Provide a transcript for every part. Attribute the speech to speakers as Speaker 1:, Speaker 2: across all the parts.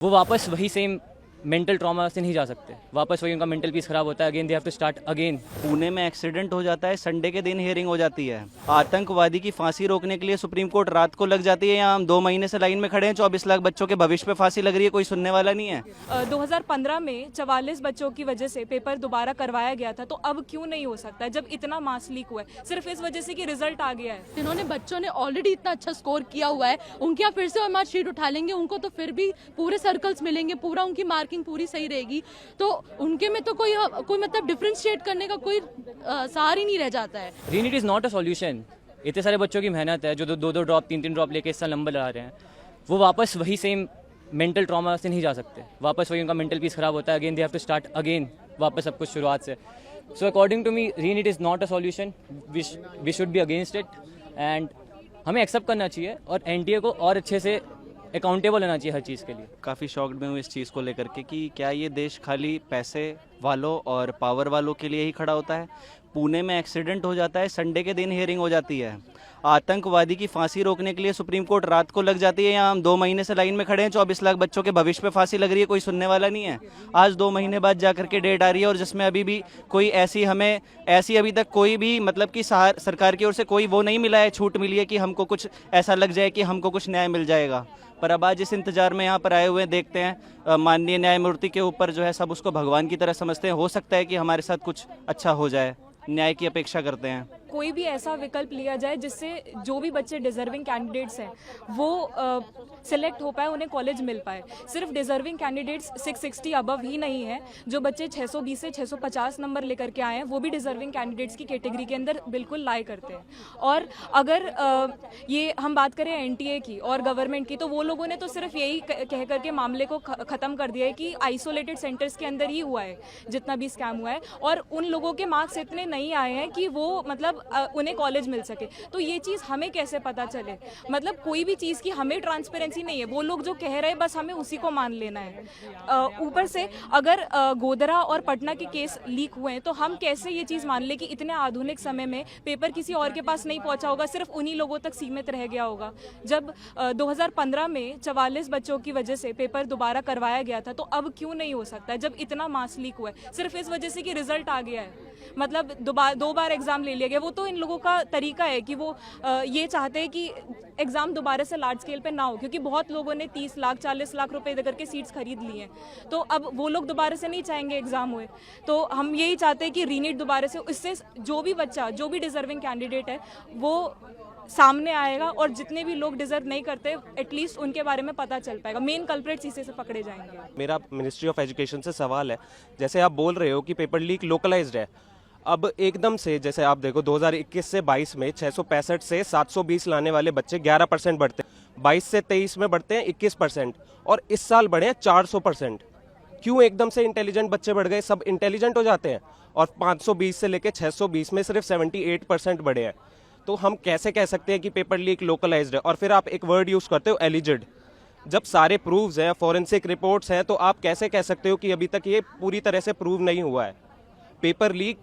Speaker 1: वो वापस वही सेम मेंटल ट्रॉमा से नहीं जा सकते, वापस वही उनका मेंटल पीस खराब होता है, again they have to start again.
Speaker 2: Pune में एक्सीडेंट हो जाता है, संडे के दिन हियरिंग हो जाती है। आतंकवादी की फांसी रोकने के लिए सुप्रीम कोर्ट रात को लग जाती है, यहाँ हम 2 महीने से लाइन में खड़े हैं, 24 लाख बच्चों के भविष्य पे फांसी लग रही है, कोई सुनने वाला नहीं है।
Speaker 3: 2015 में 44 बच्चों की वजह से पेपर दोबारा करवाया गया था, तो अब क्यों नहीं हो सकता जब इतना मास लीक हुआ है, सिर्फ इस वजह से कि रिजल्ट आ गया है।
Speaker 4: जिन्होंने बच्चों ने ऑलरेडी इतना अच्छा स्कोर किया हुआ है, उनके यहाँ फिर से मार्कशीट उठा लेंगे, उनको तो फिर भी पूरे सर्कल्स मिलेंगे, पूरा उनकी मार्किंग पूरी सही रहेगी, तो उनके में तो कोई मतलब डिफरेंशिएट करने का कोई सहारा ही नहीं रह जाता है।
Speaker 1: रीनीट इज़ नॉट अ सॉल्यूशन। इतने सारे बच्चों की मेहनत है जो दो ड्रॉप 3 ड्रॉप लेके इस साल नंबर ला रहे हैं, वो वापस वही सेम मेंटल ट्रॉमा से नहीं जा सकते, वापस वही उनका मेंटल पीस खराब होता है, again they have to start again, वापस सब कुछ शुरुआत से। So according to me re-NEET is not a solution, we should be against it and हमें एक्सेप्ट करना चाहिए और एनटीए को और अच्छे से अकाउंटेबल होना चाहिए हर चीज़ के लिए।
Speaker 2: काफ़ी शॉक्ड में हूँ इस चीज़ को लेकर के कि क्या ये देश खाली पैसे वालों और पावर वालों के लिए ही खड़ा होता है। पुणे में एक्सीडेंट हो जाता है, संडे के दिन हियरिंग हो जाती है। आतंकवादी की फांसी रोकने के लिए सुप्रीम कोर्ट रात को लग जाती है, यहाँ हम 2 महीने से लाइन में खड़े हैं, 24 लाख बच्चों के भविष्य पे फांसी लग रही है, कोई सुनने वाला नहीं है। आज 2 महीने बाद जाकर के डेट आ रही है और जिसमें अभी भी कोई ऐसी अभी तक कोई भी मतलब कि सरकार की ओर से कोई वो नहीं मिला है, छूट मिली है कि हमको कुछ ऐसा लग जाए कि हमको कुछ न्याय मिल जाएगा। पर अब आज इस इंतजार में यहाँ पर आए हुए हैं, देखते हैं माननीय न्यायमूर्ति के ऊपर जो है सब उसको भगवान की तरह समझते हैं, हो सकता है कि हमारे साथ कुछ अच्छा हो जाए, न्याय की अपेक्षा करते हैं।
Speaker 3: कोई भी ऐसा विकल्प लिया जाए जिससे जो भी बच्चे डिजर्विंग कैंडिडेट्स हैं वो सिलेक्ट हो पाए, उन्हें कॉलेज मिल पाए। सिर्फ डिजर्विंग कैंडिडेट्स 660 अबव ही नहीं है, जो बच्चे 620 से 650 नंबर लेकर के आए हैं वो भी डिजर्विंग कैंडिडेट्स की कैटेगरी के अंदर बिल्कुल लाई करते हैं। और अगर ये हम बात करें एनटीए की और गवर्नमेंट की, तो वो लोगों ने तो सिर्फ यही कह करके मामले को ख़त्म कर दिया है कि आइसोलेटेड सेंटर्स के अंदर ही हुआ है जितना भी स्कैम हुआ है, और उन लोगों के मार्क्स इतने नहीं आए हैं कि वो मतलब उन्हें कॉलेज मिल सके। तो ये चीज़ हमें कैसे पता चले? मतलब कोई भी चीज़ की हमें ट्रांसपेरेंसी नहीं है, वो लोग जो कह रहे हैं बस हमें उसी को मान लेना है। ऊपर से अगर गोधरा और पटना के केस लीक हुए हैं तो हम कैसे ये चीज़ मान ले कि इतने आधुनिक समय में पेपर किसी और के पास नहीं पहुंचा होगा, सिर्फ उन्हीं लोगों तक सीमित रह गया होगा। जब 2015 में 44 बच्चों की वजह से पेपर दोबारा करवाया गया था, तो अब क्यों नहीं हो सकता जब इतना मास लीक हुआ है, सिर्फ इस वजह से कि रिजल्ट आ गया है। मतलब 2 बार एग्जाम ले लिया गया। वो तो इन लोगों का तरीका है कि वो ये चाहते हैं कि एग्जाम दोबारा से लार्ज स्केल पे ना हो, क्योंकि बहुत लोगों ने 30 लाख 40 लाख रुपए देकर के सीट्स खरीद ली हैं, तो अब वो लोग दोबारा से नहीं चाहेंगे एग्जाम हुए। तो हम यही चाहते हैं कि रीनीट दोबारा से, इससे जो भी बच्चा जो भी डिजर्विंग कैंडिडेट है वो सामने आएगा और जितने भी लोग डिजर्व नहीं करते एटलीस्ट उनके बारे में पता चल पाएगा, मेन कल्प्रेट्स इसी से पकड़े जाएंगे।
Speaker 5: मेरा मिनिस्ट्री ऑफ एजुकेशन से सवाल है, जैसे आप बोल रहे हो कि पेपर लीक लोकलाइज्ड है, अब एकदम से जैसे आप देखो 2021 से 22 में 665 से 720 लाने वाले बच्चे 11% बढ़ते हैं, 22 से 23 में बढ़ते हैं 21%, और इस साल बढ़े हैं 400%। क्यों एकदम से इंटेलिजेंट बच्चे बढ़ गए? सब इंटेलिजेंट हो जाते हैं, और 520 से लेके 620 में सिर्फ 78% बढ़े हैं। तो हम कैसे कह सकते हैं कि पेपर लीक लोकलाइज्ड है? और फिर आप एक वर्ड यूज करते हो एलिजिड। जब सारे प्रूव्स हैं, फॉरेंसिक रिपोर्ट्स हैं, तो आप कैसे कह सकते हो कि अभी तक ये पूरी तरह से प्रूव नहीं हुआ है? पेपर लीक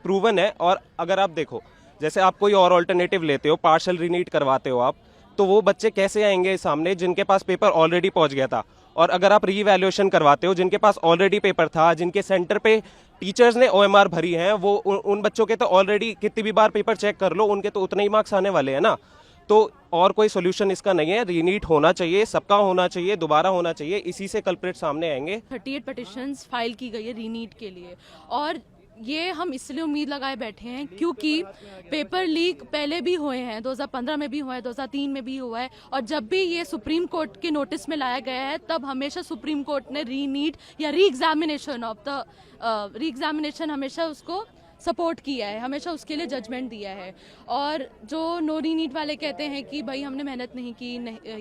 Speaker 5: प्रूवन है। और अगर आप देखो, जैसे आप कोई और ऑल्टरनेटिव लेते हो, पार्शल रीनीट करवाते हो आप, तो वो बच्चे कैसे आएंगे सामने जिनके पास पेपर ऑलरेडी पहुंच गया था? और अगर आप रीवैल्यूएशन करवाते हो जिनके पास ऑलरेडी पेपर था, जिनके सेंटर पे टीचर्स ने ओएमआर भरी हैं, वो उन बच्चों के तो ऑलरेडी कितनी भी बार पेपर चेक कर लो, उनके तो उतने ही मार्क्स आने वाले हैं ना। तो और कोई सोल्यूशन इसका नहीं है, रीनीट होना चाहिए, सबका होना चाहिए, दोबारा होना चाहिए, इसी से कल्प्रेट सामने आएंगे।
Speaker 4: 38 पिटिशंस फाइल की गई है रीनीट के लिए, और ये हम इसलिए उम्मीद लगाए बैठे हैं क्योंकि पेपर लीक पहले भी हुए हैं, 2015 में भी हुआ है, 2003 में भी हुआ है, और जब भी ये सुप्रीम कोर्ट के नोटिस में लाया गया है तब हमेशा सुप्रीम कोर्ट ने रीनीट या री एग्जामिनेशन हमेशा उसको सपोर्ट किया है, हमेशा उसके लिए जजमेंट दिया है। और जो नो रीनीट वाले कहते हैं कि भाई हमने मेहनत नहीं की,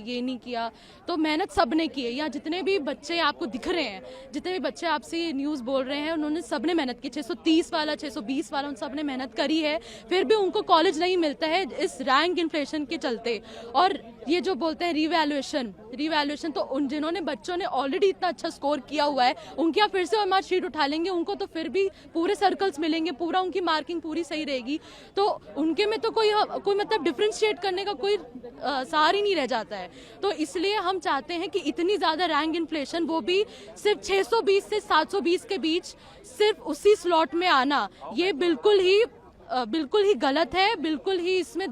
Speaker 4: ये नहीं किया, तो मेहनत सब ने की है। यहाँ जितने भी बच्चे आपको दिख रहे हैं, जितने भी बच्चे आपसे न्यूज़ बोल रहे हैं, उन्होंने सब ने मेहनत की। 630 वाला, 620 वाला, उन सब ने मेहनत करी है, फिर भी उनको कॉलेज नहीं मिलता है इस रैंक इन्फ्लेशन के चलते। और ये जो बोलते हैं रिवैल्यूएशन तो उन जिन्होंने बच्चों ने ऑलरेडी इतना अच्छा स्कोर किया हुआ है उनके यहाँ फिर से मार्कशीट उठा लेंगे, उनको तो फिर भी पूरे सर्कल्स मिलेंगे, पूरा उनकी मार्किंग पूरी सही रहेगी, तो उनके में तो कोई मतलब डिफ्रेंशिएट करने का कोई सहार ही नहीं रह जाता है। तो इसलिए हम चाहते हैं कि इतनी ज़्यादा रैंक इन्फ्लेशन, वो भी सिर्फ 620 से 720 के बीच सिर्फ उसी स्लॉट में आना, ये बिल्कुल ही गलत है, बिल्कुल ही इसमें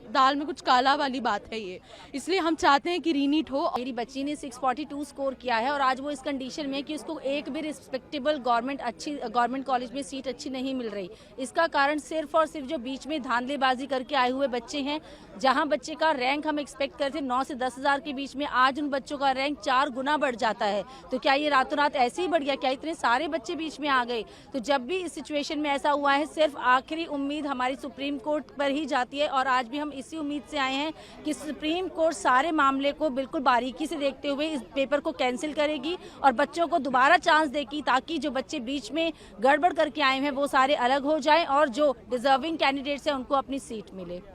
Speaker 4: दाल में कुछ काला वाली बात है ये। इसलिए हम चाहते हैं कि रीनीट हो।
Speaker 6: मेरी बच्ची ने 642 स्कोर किया है और आज वो इस कंडीशन में है कि उसको एक भी रिस्पेक्टेबल गवर्नमेंट कॉलेज में सीट अच्छी नहीं मिल रही। इसका कारण सिर्फ और सिर्फ जो बीच में धांधलेबाजी करके आए हुए बच्चे हैं, जहां बच्चे का रैंक हम एक्सपेक्ट करते 9 से 10 हज़ार के बीच में, आज उन बच्चों का रैंक 4 गुना बढ़ जाता है। तो क्या ये रातों रात ऐसे ही बढ़ गया? क्या इतने सारे बच्चे बीच में आ गए? तो जब भी इस सिचुएशन में ऐसा हुआ है, सिर्फ आखिरी उम्मीद हमारी सुप्रीम कोर्ट पर ही जाती है और आज भी हम इसी उम्मीद से आए हैं कि सुप्रीम कोर्ट सारे मामले को बिल्कुल बारीकी से देखते हुए इस पेपर को कैंसिल करेगी और बच्चों को दोबारा चांस देगी, ताकि जो बच्चे बीच में गड़बड़ करके आए हैं वो सारे अलग हो जाएं और जो डिजर्विंग कैंडिडेट्स हैं उनको अपनी सीट मिले।